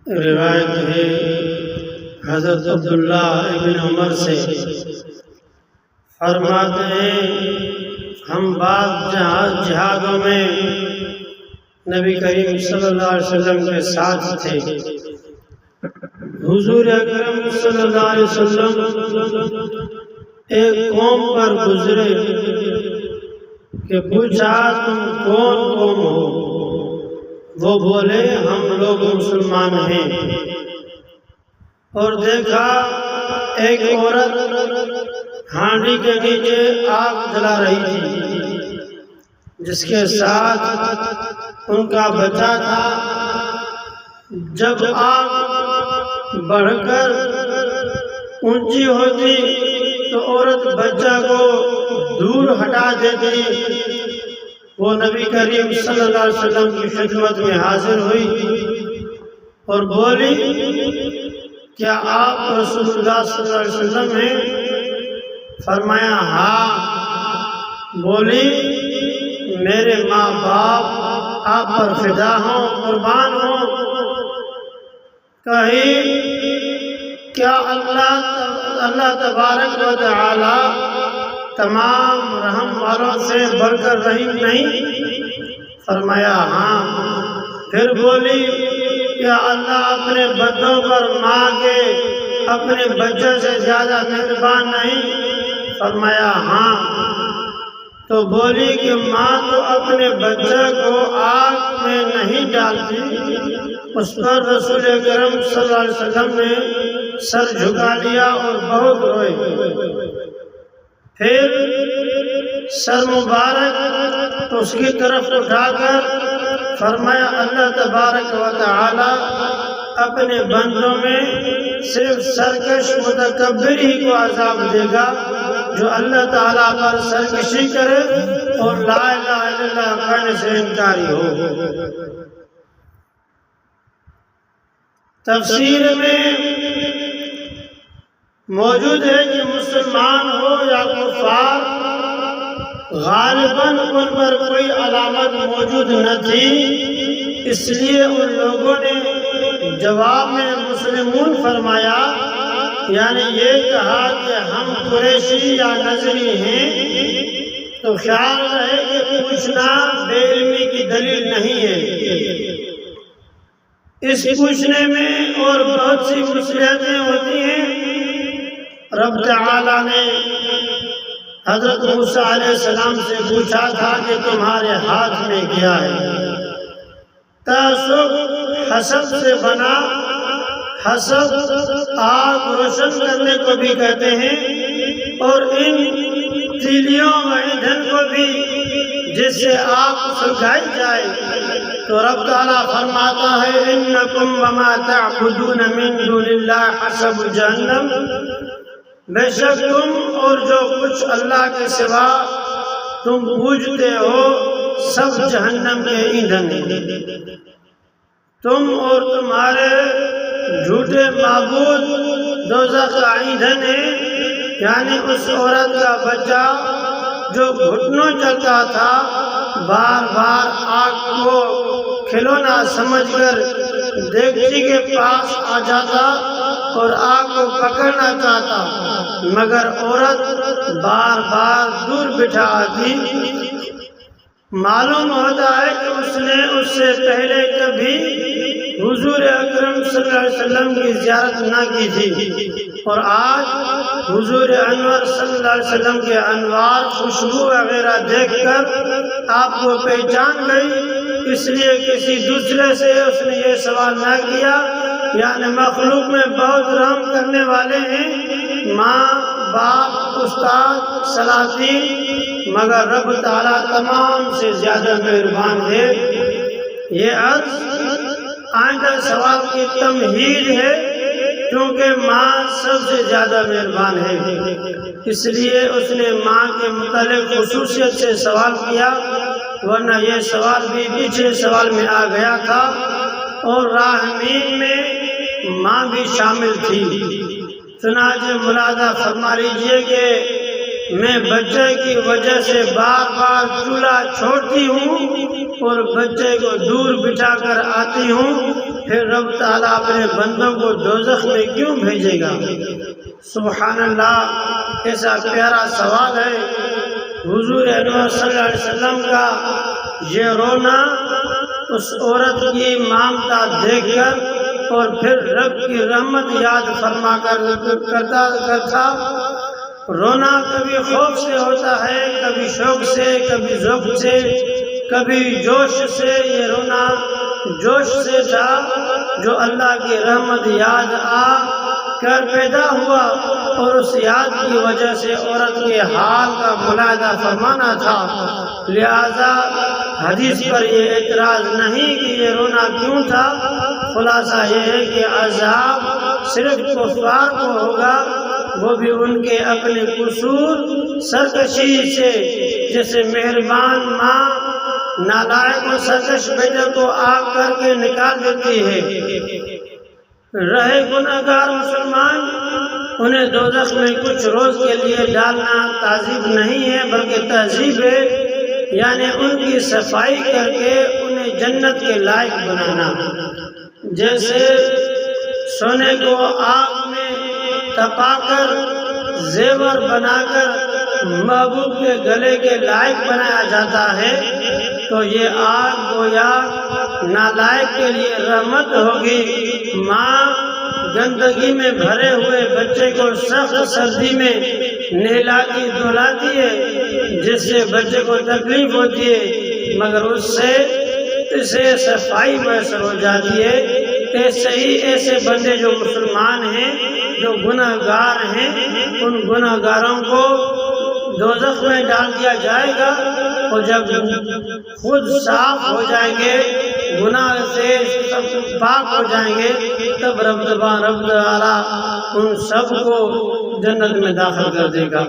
روایت ہے حضرت عبداللہ ابن عمر سے، فرماتے ہیں ہم بعض جہادوں میں نبی کریم صلی اللہ علیہ وسلم کے ساتھ تھے۔ حضور اکرم صلی اللہ علیہ وسلم ایک قوم پر گزرے کہ پوچھا تم کون قوم ہو؟ وہ بولے ہم لوگ مسلمان ہیں۔ اور دیکھا ایک عورت ہانڈی کے نیچے آگ جلا رہی تھی، جس کے ساتھ ان کا بچہ تھا۔ جب آگ بڑھ کر اونچی ہوتی تو عورت بچہ کو دور ہٹا دیتی۔ وہ نبی کریم صلی اللہ علیہ وسلم کی خدمت میں حاضر ہوئی اور بولی کیا آپ رسول اللہ صلی اللہ علیہ وسلم ہیں؟ فرمایا ہاں۔ بولی میرے ماں باپ آپ پر فدا ہوں، قربان ہوں۔ کہی کیا اللہ تبارک و تعالی تمام رحم والوں سے بڑھ کر رحیم نہیں؟ فرمایا ہاں۔ پھر بولی کیا اللہ اپنے بندوں پر ماں کے اپنے بچے سے زیادہ مہربان نہیں؟ فرمایا ہاں۔ تو بولی کہ ماں تو اپنے بچے کو آگ میں نہیں ڈالتی۔ اس پر رسول اکرم صلی اللہ علیہ وسلم نے سر جھکا لیا اور بہت روئے۔ پھر سر مبارک اس کی طرف اٹھا کر فرمایا اللہ تبارک و تعالی اپنے بندوں میں صرف سرکش متکبر ہی کو عذاب دے گا جو اللہ تعالیٰ پر سرکشی کرے اور لا الہ الا اللہ کہنے سے انکاری ہو۔ تفسیر میں موجود ہے کہ مسلمان ہو یا کفار، غالباً ان پر کوئی علامت موجود نہ تھی، اس لیے ان لوگوں نے جواب میں مسلمون فرمایا، یعنی یہ کہا کہ ہم قریشی یا نظری ہیں، تو خیال رہے کہ پوچھنا بے علمی کی دلیل نہیں ہے۔ اس پوچھنے میں اور بہت سی مصلحتیں ہوتی ہیں۔ رب تعالیٰ نے حضرت موسیٰ علیہ السلام سے پوچھا تھا کہ تمہارے ہاتھ میں کیا ہے؟ تعصب حسد سے بنا، حسد آگ روشن کرنے کو بھی کہتے ہیں، اور ان تیلیوں و ایندھن کو بھی جس سے آگ سلگائی جائے۔ تو رب تعالیٰ فرماتا ہے انکم وما تعبدون من دون اللہ حسب جہنم، بے شک تم اور جو کچھ اللہ کے سوا تم پوجتے ہو سب جہنم کے ایندھن ہیں۔ تم اور تمہارے جھوٹے معبود دوزخ کا ایندھن ہے، یعنی اس عورت کا بچہ جو گھٹنوں چلتا تھا بار بار آگ کو کھلونا سمجھ کر دیگچی کے پاس آ جاتا اور آگ کو پکڑنا چاہتا، مگر عورت بار بار دور بٹھا آتی۔ معلوم ہوتا ہے کہ اس نے اس سے پہلے کبھی حضور اکرم صلی اللہ علیہ وسلم کی زیارت نہ کی تھی، اور آج حضور انور صلی اللہ علیہ وسلم کے انوار خوشبو وغیرہ دیکھ کر آپ کو پہچان گئی، اس لیے کسی دوسرے سے اس نے یہ سوال نہ کیا، یعنی مخلوق میں بہت رحم کرنے والے ہیں، ماں باپ استاد سلاطین، مگر رب تعالیٰ تمام سے زیادہ مہربان ہے۔ یہ عرض آئندہ سوال کی تمہید ہے، کیونکہ ماں سب سے زیادہ مہربان ہے، اس لیے اس نے ماں کے متعلق خصوصیت سے سوال کیا، ورنہ یہ سوال بھی پچھلے سوال میں آ گیا تھا، اور راحمین میں ماں بھی شامل تھی۔ چنانچہ ملاحظہ فرما لیجیے کہ میں بچے کی وجہ سے بار بار چولہا چھوڑتی ہوں اور بچے کو دور بٹھا کر آتی ہوں، پھر رب تعالیٰ اپنے بندوں کو دوزخ میں کیوں بھیجے گا؟ سبحان اللہ، ایسا پیارا سوال ہے۔ حضور انور صلی اللہ علیہ وسلم کا یہ رونا اس عورت کی مامتا دیکھ کر اور پھر رب کی رحمت یاد فرما کر کرتا رونا کبھی خوف سے ہوتا ہے، کبھی شوق سے، کبھی ذوق سے، کبھی جوش سے۔ یہ رونا جوش سے تھا جو اللہ کی رحمت یاد آ کر پیدا ہوا، اور اس یاد کی وجہ سے عورت کے حال کا ملاحظہ فرمانا تھا۔ لہذا حدیث پر یہ اعتراض نہیں کہ یہ رونا کیوں تھا۔ خلاصہ یہ ہے کہ عذاب صرف کفار کو ہوگا، وہ بھی ان کے اپنے قصور سرکشی سے، جیسے مہربان ماں نالائق اور سرکش بیٹے کو آگ کر کے نکال دیتی ہے۔ رہے گناہگار مسلمان، انہیں دوزخ میں کچھ روز کے لیے ڈالنا تعذیب نہیں ہے بلکہ تہذیب ہے، یعنی ان کی صفائی کر کے انہیں جنت کے لائق بنانا۔ جیسے سونے کو آگ میں تپا کر زیور بنا کر محبوب کے گلے کے لائق بنایا جاتا ہے، تو یہ آگ گویا نالائق کے لیے رحمت ہوگی۔ ماں گندگی میں بھرے ہوئے بچے کو سخت سردی میں نہلاتی دھلاتی ہے، جس سے بچے کو تکلیف ہوتی ہے، مگر اس سے اسے صفائی میسر ہو جاتی ہے۔ ایسے ہی ایسے بندے جو مسلمان ہیں، جو گناہ گار ہیں، ان گناہ گاروں کو دوزخ میں ڈال دیا جائے گا، اور جب خود صاف ہو جائیں گے، گناہ سے سب پاک ہو جائیں گے، تب رب تعالیٰ ان سب کو جنت میں داخل کر دے گا۔